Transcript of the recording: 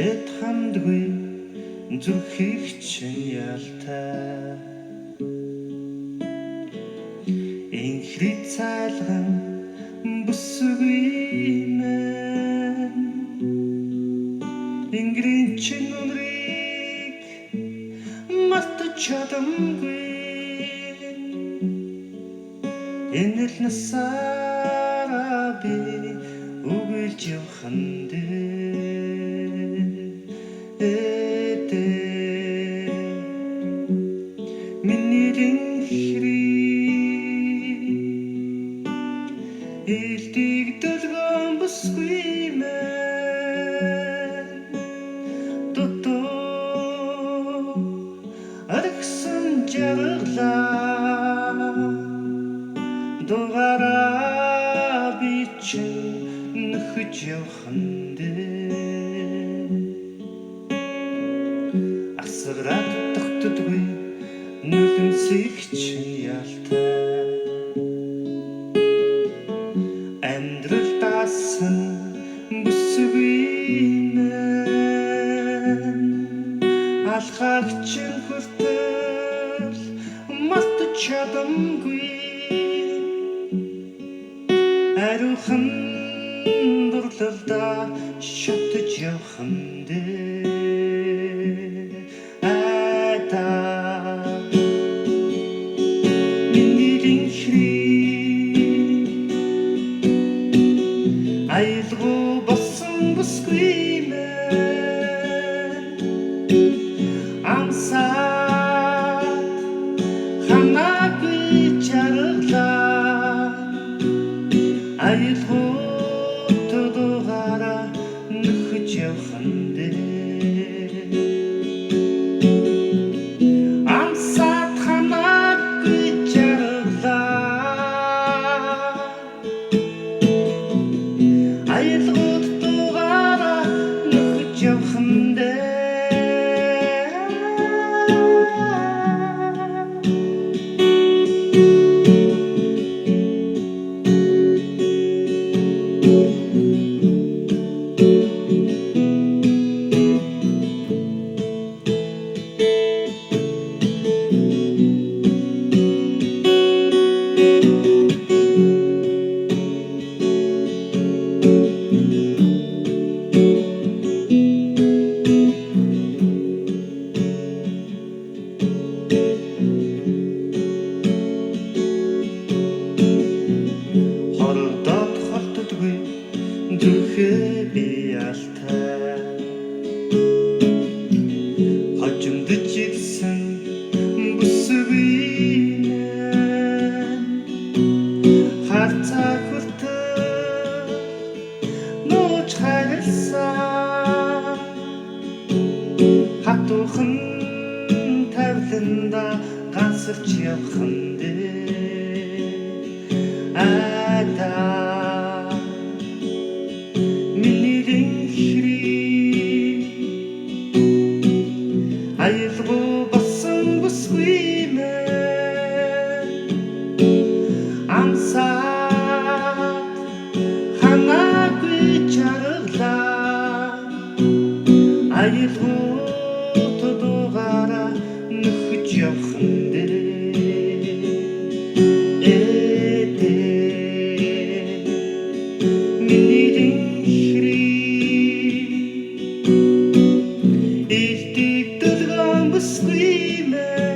Хилээд хандгүй зүрхийг чинь ялтай инхри цайлган бүсгүй мэн ингрийн чин өнрийг мартаж чадамгүй энэ л насаараа би үгэлж явхандээ миний хри элдиг дөлгөн бүсгүй мэн дутуу аргсан жаргалаа дугаараа би чинь нөхөж явхандээ асгараад тогтдоггүй нүлэмсийг чинь ялтай амьдрал даасан бүсгүй мэн алхаг чинь хүртэл мартаж чадамгүй ариухан дурлалда шатаж явхандээ айлгуу болсон бүсгүй мэн амсаад ханаагүй жаргалаа айлгуу тодогаараа нөхөж явхандээ амсаад ханаагүй жаргалаа айлгууд дугаараа нөхөж явхандээ зүрхээ би ялтай хожимдож ирсэн бүсгүй мэн харцаа хүртэл нууж хайрласан хатуухан тавиланда гансарч явхандээ айлгуу болсон бүсгүй мэн амсаад ханаагүй жаргалаа айлгуу тодогаараа нөхөж явхандээ Squealing